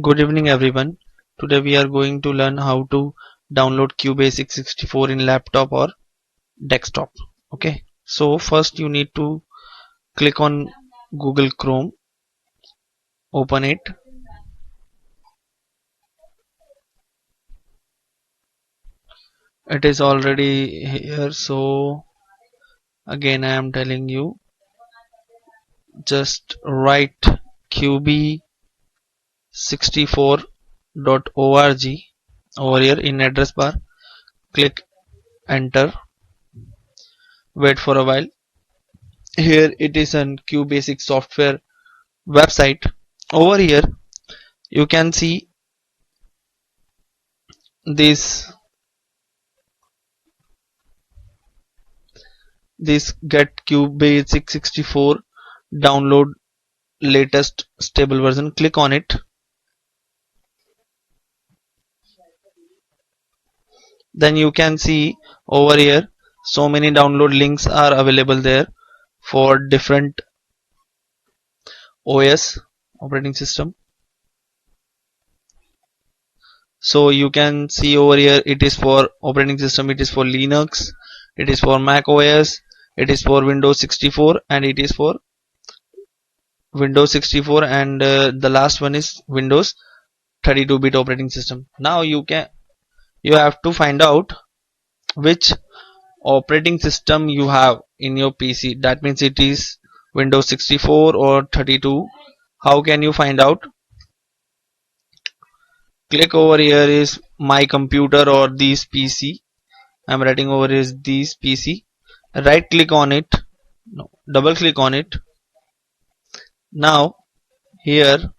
Good evening everyone. Today we are going to learn how to download Qbasic 64 in laptop or desktop. Okay. So first you need to click on Google Chrome, open it. It is already here, so again I am telling you, just write qb64.org over here in address bar, click enter, wait for a while. Here it is an Qbasic software website. Over here you can see this get Qbasic 64 download latest stable version. Click on it. Then you can see over here so many download links are available there for different OS operating system. So you can see over here it is for operating system, it is for Linux, it is for Mac OS, it is for Windows 64, and it is for Windows 64, and the last one is Windows 32-bit operating system. Now you have to find out which operating system you have in your PC. That means it is Windows 64 or 32. How can you find out? Click over here is my computer or this PC. I'm writing over is this PC. Right click on it. No, double click on it. Now here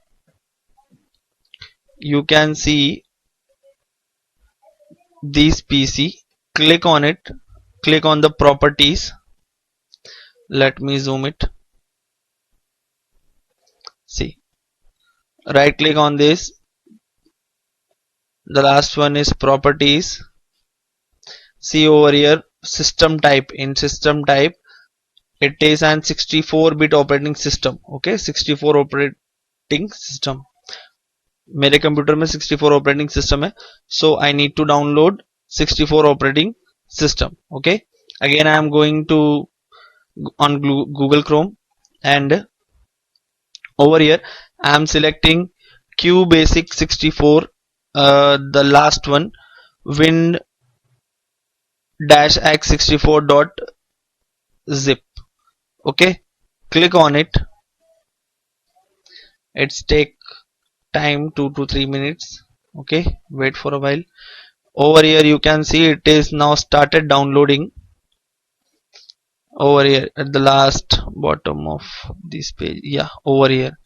you can see this PC. Click on it. Click on the properties. Let me zoom it. See, right click on this. The last one is properties. See over here system type. In system type it is an 64-bit operating system. Okay, 64 operating system. मेरे computer में 64 operating system है, so I need to download 64 operating system. Okay, again I am going to on Google Chrome, and over here I am selecting Qbasic 64, the last one, win-x64.zip. Okay, click on it. It's take time 2 to 3 minutes. Okay, wait for a while. Over here you can see it is now started downloading. Over here at the last bottom of this page, yeah, over here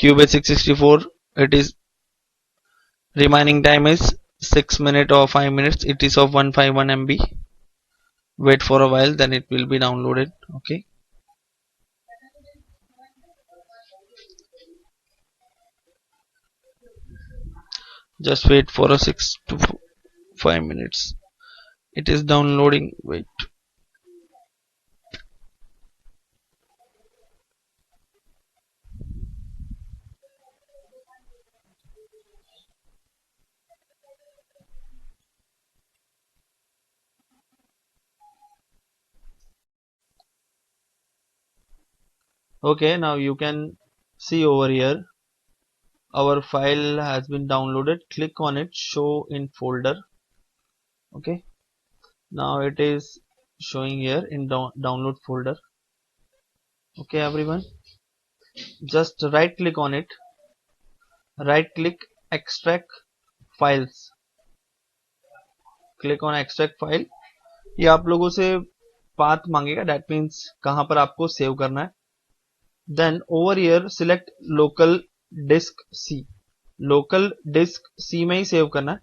Qbasic 64, it is remaining time is 6 minutes or 5 minutes. It is of 151 MB. Wait for a while, then it will be downloaded. Okay, just wait for a 6 to 5 minutes. It is downloading. Wait. Okay, now you can see over here our file has been downloaded. Click on it, show in folder. Okay, now it is showing here in download folder. Okay everyone, just right click on it, right click, extract files, click on extract file. ये आप लोगों से path मांगेगा, that means कहां पर आपको save करना है. Then over here select local disk C. local disk C में ही सेव करना है,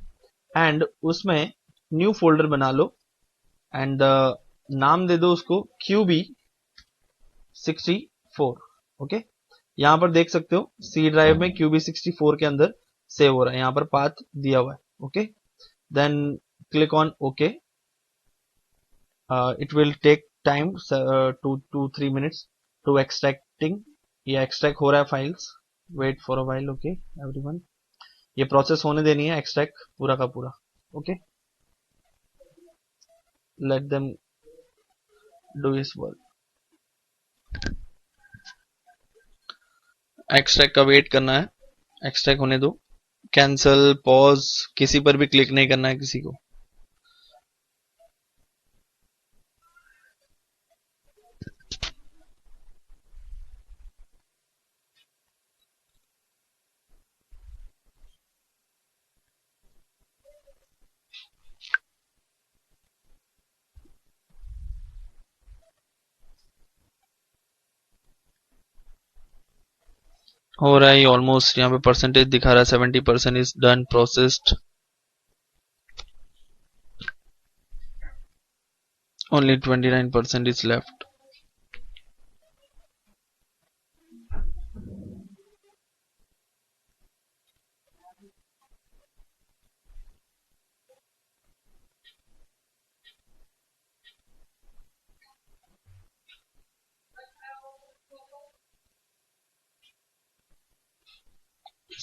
and उसमें न्यू फोल्डर बना लो, and नाम दे दो उसको qb64. ओके, यहाँ पर देख सकते हो C ड्राइव में qb64 के अंदर सेव हो रहा है, यहाँ पर पाथ दिया हुआ है. Okay, then click on okay. It will take time 2 to 3 minutes to extracting. ये extract हो रहा है files. Wait for a while. Okay everyone. ये प्रोसेस होने देनी है एक्सट्रैक्ट पूरा का पूरा. Okay, let them do his work. Extract का वेट करना है, एक्सट्रैक्ट होने दो. कैंसल, पॉज, किसी पर भी क्लिक नहीं करना है किसी को. हो रहा है ऑलमोस्ट. यहाँ पे परसेंटेज दिखा रहा है 70% is done processed. Only 29% is left.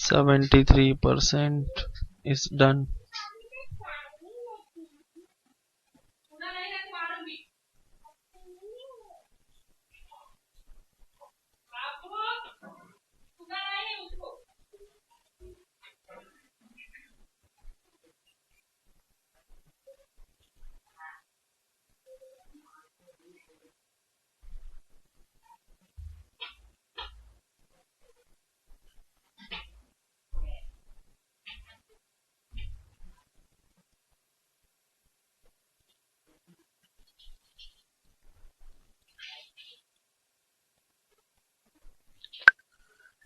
%73 is done.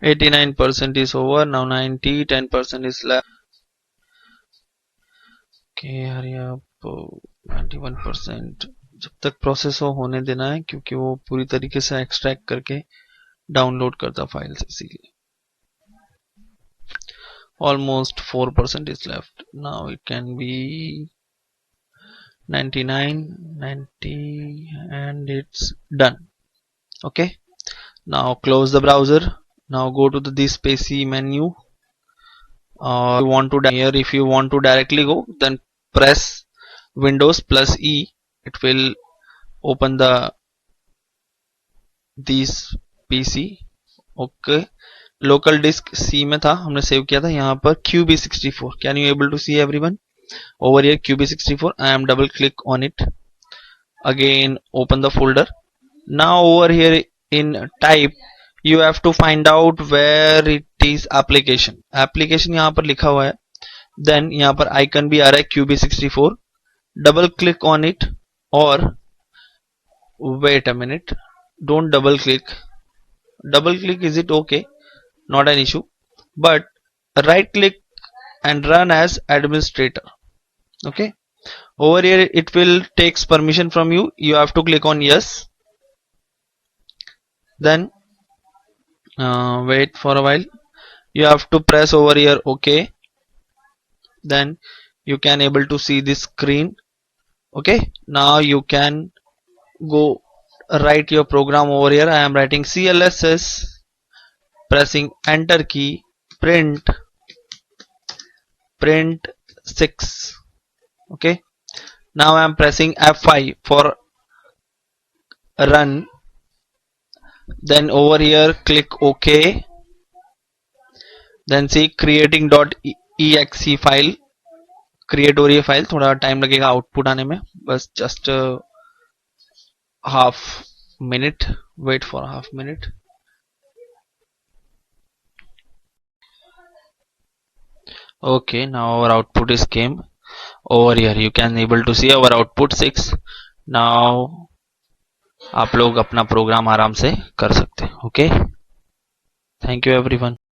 %89 is over. Now 10% is left. Okay, hurry up. 91%. जब तक प्रोसेस होने देना है क्योंकि वो पूरी तरीके से एक्सट्रैक्ट करके डाउनलोड करता फाइल्स, इसीलिए. Almost 4% is left. Now it can be 99, 90, and it's done. Okay. Now close the browser. Now go to this PC menu. You want to here, if you want to directly go, then press Windows plus E. It will open this PC. Okay. Local disk C में था, हमने save किया था यहाँ पर qb64. Can you able to see everyone over here qb64? I am double click on it. Again open the folder. Now over here in type you have to find out where it is application. Application यहाँ पर लिखा हुआ है. Then यहाँ पर icon भी आ रहा है qb64. Double click on it, or wait a minute, don't double click. Double click, is it okay? Not an issue, but right click and run as administrator. Okay, over here it will takes permission from you. You have to click on yes. Then wait for a while. You have to press over here OK. Then you can able to see this screen. Okay, now you can go write your program over here. I am writing CLSS, pressing enter key, print 6. Okay, now I am pressing F5 for run. Then over here click OK. Then see creating.exe file create हो रही है file. थोड़ा time लगेगा output आने में, बस just half minute. Wait for half minute. Okay, now our output is came over here. You can able to see our output 6. Now आप लोग अपना प्रोग्राम आराम से कर सकते हैं. Okay, thank you everyone.